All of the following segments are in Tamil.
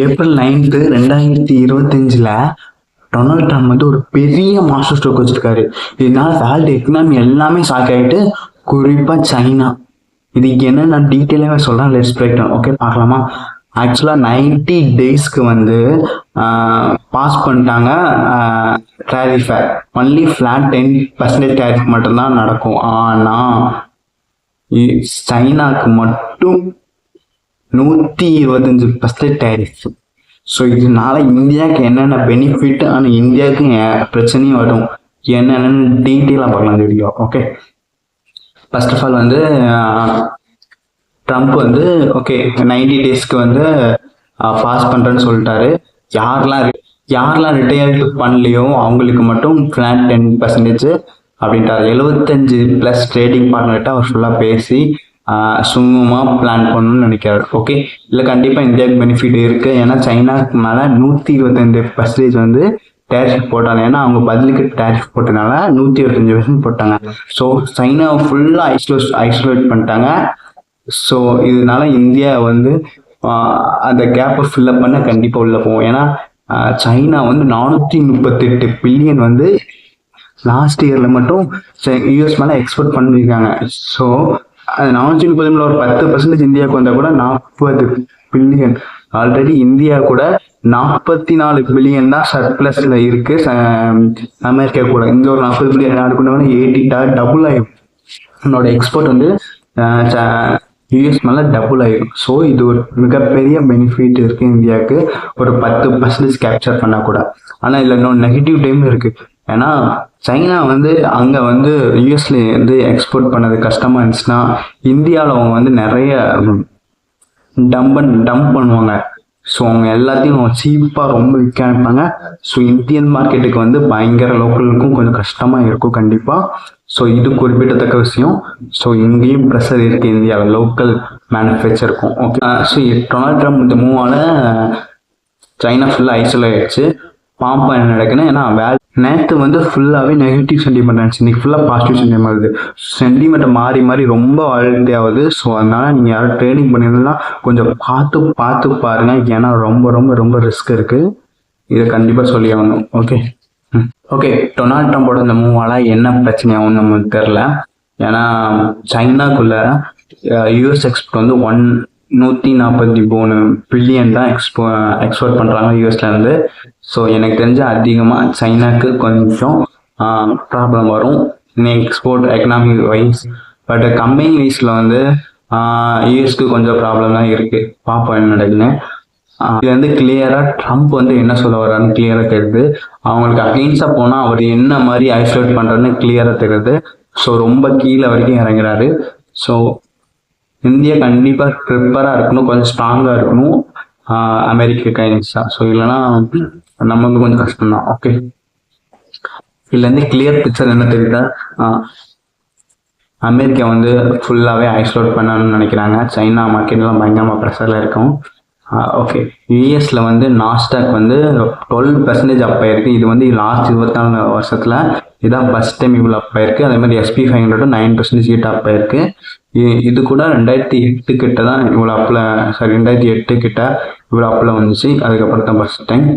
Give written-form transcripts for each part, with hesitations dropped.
ஏப்ரல் 9 2025 டொனால்ட் ட்ரம்ப் வந்து ஒரு பெரிய மாஸ்டர் ஸ்ட்ரோக் வச்சிருக்காரு. இதனால வேர்ல்டு எக்கனாமி எல்லாமே ஷாக் ஆகிட்டு, குறிப்பாக சைனா. இதுக்கு என்ன நான் டீட்டெயிலாகவே சொல்கிறேன். Let's break down. ஓகே, பார்க்கலாமா? ஆக்சுவலாக 90 டேஸ்க்கு வந்து பாஸ் பண்ணிட்டாங்க டேரிஃபை. ஒன்லி ஃப்ளாட் 10% டேரிஃப் மட்டும்தான் நடக்கும். ஆனால் சைனாக்கு மட்டும் 125% டேரிஃப். ஸோ இதனால இந்தியாவுக்கு என்னென்ன பெனிஃபிட், ஆனால் இந்தியாவுக்கு பிரச்சனையும் வரும். என்னென்னு டீட்டெயிலாக பார்க்கலாம் இந்த video. Okay, first of all வந்து ட்ரம்ப் வந்து ஓகே 90 டேஸ்க்கு வந்து பாஸ் பண்ணுறேன்னு சொல்லிட்டாரு. யாரெல்லாம் ரிட்டையர்டு பண்ணலையோ அவங்களுக்கு மட்டும் ஃப்ளாட் 10% அப்படின்ட்டார். 75+ ட்ரேடிங் பார்ட்னர்கிட்ட அவர் ஃபுல்லாக பேசி சுமூகமாக பிளான் பண்ணணும்னு நினைக்கிறாரு. ஓகே, இல்லை கண்டிப்பாக இந்தியாவுக்கு பெனிஃபிட் இருக்குது. ஏன்னா சைனாக்கு மேலே 125% வந்து டேரிஃப் போட்டாங்க. ஏன்னா அவங்க பதிலுக்கு டேரிஃப் போட்டதுனால 125% போட்டாங்க. ஸோ சைனாவை ஃபுல்லாக ஐசோலேட் பண்ணிட்டாங்க. ஸோ இதனால இந்தியா வந்து அந்த கேப்பை ஃபில்லப் பண்ண கண்டிப்பாக உள்ள போகும். ஏன்னா சைனா வந்து 438 பில்லியன் வந்து லாஸ்ட் இயரில் மட்டும் யூஎஸ் மேலே எக்ஸ்போர்ட் பண்ணியிருக்காங்க. ஸோ அது 430 ஒரு 10% இந்தியாவுக்கு வந்தால் கூட 40 பில்லியன். ஆல்ரெடி இந்தியா கூட 44 பில்லியன் தான் சர்ப்ளஸில் இருக்குது அமெரிக்கா கூட. இந்த ஒரு 40 பில்லியன் நாடுக்குன்னா 80 டபுள் ஆகிடும். என்னோட எக்ஸ்போர்ட் வந்து யூஎஸ் மேலே டபுள் ஆகிடும். ஸோ இது ஒரு மிகப்பெரிய பெனிஃபிட் இருக்குது இந்தியாவுக்கு, ஒரு 10% கேப்சர் பண்ணால் கூட. ஆனால் இதில் இன்னொரு நெகட்டிவ் டைம் இருக்குது. ஏன்னா சைனா வந்து அங்கே வந்து யூஎஸ்ல வந்து எக்ஸ்போர்ட் பண்ணது கஷ்டமாக இருந்துச்சுன்னா இந்தியாவில் அவங்க வந்து நிறைய டம்ப் பண்ணுவாங்க. ஸோ அவங்க எல்லாத்தையும் சீப்பாக ரொம்ப விற்க ஆரம்பிப்பாங்க. ஸோ இந்தியன் மார்க்கெட்டுக்கு வந்து பயங்கர லோக்கலுக்கும் கொஞ்சம் கஷ்டமாக இருக்கும் கண்டிப்பாக. ஸோ இது குறிப்பிடத்தக்க விஷயம். ஸோ இங்கேயும் ப்ரெஷர் இருக்குது இந்தியாவில் லோக்கல் மேனுஃபேக்சருக்கும். ஓகே, ஸோ டொனால்ட் ட்ரம்ப் இந்த மூவால் சைனா ஃபுல்லாக ஐசோலேட் ஆயிடுச்சு. பாம்பா என்ன நடக்குன்னா, ஏன்னா நேற்று வந்து ஃபுல்லாகவே நெகட்டிவ் சென்டிமெண்ட் ஆச்சு, இன்னைக்கு ஃபுல்லாக பாசிட்டிவ் சென்டிமெண்ட் ஆகுது. சென்டிமெண்ட்டை மாறி ரொம்ப வாலிட்டி ஆகுது. ஸோ அதனால் நீங்கள் யாரும் ட்ரேடிங் பண்ணியிருந்தா கொஞ்சம் பார்த்து பாருங்கள். ஏன்னா ரொம்ப ரிஸ்க் இருக்குது. இதை கண்டிப்பாக சொல்லி ஆகணும். ஓகே, டொனால்ட் ட்ரம்போட இந்த மூவால் என்ன பிரச்சனை ஆகும்னு நமக்கு தெரில. ஏன்னா சைனாக்குள்ள யூஎஸ் எக்ஸ்போர்ட் வந்து 143 பில்லியன் தான் எக்ஸ்போர்ட் பண்ணுறாங்க யூஎஸ்லேருந்து. ஸோ எனக்கு தெரிஞ்ச அதிகமாக சைனாக்கு கொஞ்சம் ப்ராப்ளம் வரும் export economic wise. But company வைஸில் வந்து யூஎஸ்க்கு கொஞ்சம் ப்ராப்ளம் தான் இருக்குது. பார்ப்போம் என்ன நடக்குன்னு. இது வந்து கிளியராக ட்ரம்ப் வந்து என்ன சொல்ல வர்றாருன்னு கிளியராக தெரியுது. அவங்களுக்கு அகெயின்ஸ்டாக போனால் அவர் என்ன மாதிரி ஐசோலேட் பண்ணுறாருன்னு கிளியராக தெரியுது. ஸோ ரொம்ப கீழே வரைக்கும் இறங்குறாரு. ஸோ இந்தியா கண்டிப்பாக ப்ரிப்பராக இருக்கணும், கொஞ்சம் ஸ்ட்ராங்காக இருக்கணும் அமெரிக்க கைன்ஸாக. ஸோ இல்லைன்னா நமக்கு கொஞ்சம் கஷ்டம்தான். ஓகே, இதுலேருந்து கிளியர் பிக்சர் என்ன தெரியுதா, அமெரிக்கா வந்து ஃபுல்லாகவே ஐசோலேட் பண்ணணும்னு நினைக்கிறாங்க. சைனா மார்க்கெட்லாம் பயங்கரமாக ப்ரெஷரில் இருக்கும். ஓகே, யூஎஸ்ல வந்து நாஸ்டாக் வந்து 12% அப் ஆயிருக்கு. இது வந்து லாஸ்ட் 24 வருஷத்தில் இதான் ஃபர்ஸ்ட் டைம் இவ்வளோ அப் ஆயிருக்கு. அதே மாதிரி SP 500 9% ஹீட் அப் ஆயிருக்கு. இது கூட 2008 கிட்ட தான் இவ்வளோ 2008 கிட்ட இவ்வளோ அப்பில் வந்துச்சு. அதுக்கப்புறம் தான் ஃபர்ஸ்ட் டைம்.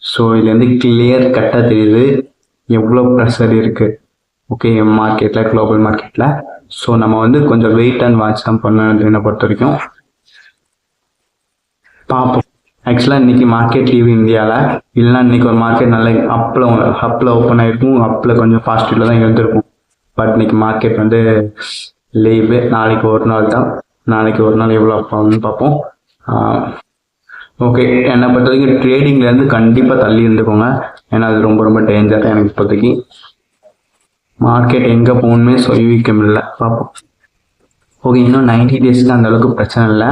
ஸோ இதுலேருந்து கிளியர் கட்டாக தெரியுது எவ்வளோ ப்ரெஷர் இருக்குது. ஓகே, மார்க்கெட்டில் குளோபல் மார்க்கெட்டில். ஸோ நம்ம வந்து கொஞ்சம் வெயிட் அண்ட் வாட்ச் தான் பண்ணணும் என்னை பொறுத்த வரைக்கும். பார்ப்போம். ஆக்சுவலாக இன்றைக்கி மார்க்கெட் லீவு இந்தியாவில். இல்லைனா இன்றைக்கி ஒரு மார்க்கெட் நல்ல அப்பில் ஓப்பன் ஆகிருக்கும். அப்பில் கொஞ்சம் பாசிட்டிவில் தான் இருந்திருக்கும். பட் இன்றைக்கி மார்க்கெட் வந்து லீவு. நாளைக்கு ஒரு நாள் தான். நாளைக்கு ஒரு நாள் எவ்வளோ ஆகும்னு பார்ப்போம். ஓகே, என்னை பொறுத்த வரைக்கும் ட்ரேடிங்லேருந்து கண்டிப்பாக தள்ளி இருந்துக்கோங்க. ஏன்னா அது ரொம்ப டேஞ்சர். எனக்கு இப்போதைக்கு மார்க்கெட் எங்கே போகணுமே யூகிக்க முடியல. பார்ப்போம். ஓகே, இன்னும் 90 டேஸ்க்கு அந்த அளவுக்கு பிரச்சனை இல்லை.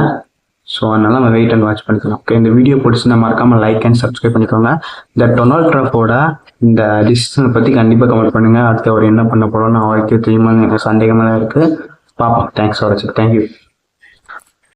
ஸோ அதனால நம்ம வெயிட் அண்ட் வாட்ச் பண்ணிக்கலாம். ஓகே, இந்த வீடியோ பிடிச்சிருந்தா மறக்காமல் லைக் அண்ட் சப்ஸ்கிரைப் பண்ணிக்கோங்க. இந்த டொனால்ட் ட்ரம்போட இந்த டிசிஷனை பற்றி கண்டிப்பாக கமெண்ட் பண்ணுங்கள். அடுத்து அவர் என்ன பண்ண போகிறோன்னு அவருக்கு தெரியுமா எனக்கு சந்தேகமாக தான் இருக்குது. பார்ப்போம். தேங்க்ஸ் ஃபார் வாட்சிங். தேங்க்யூ.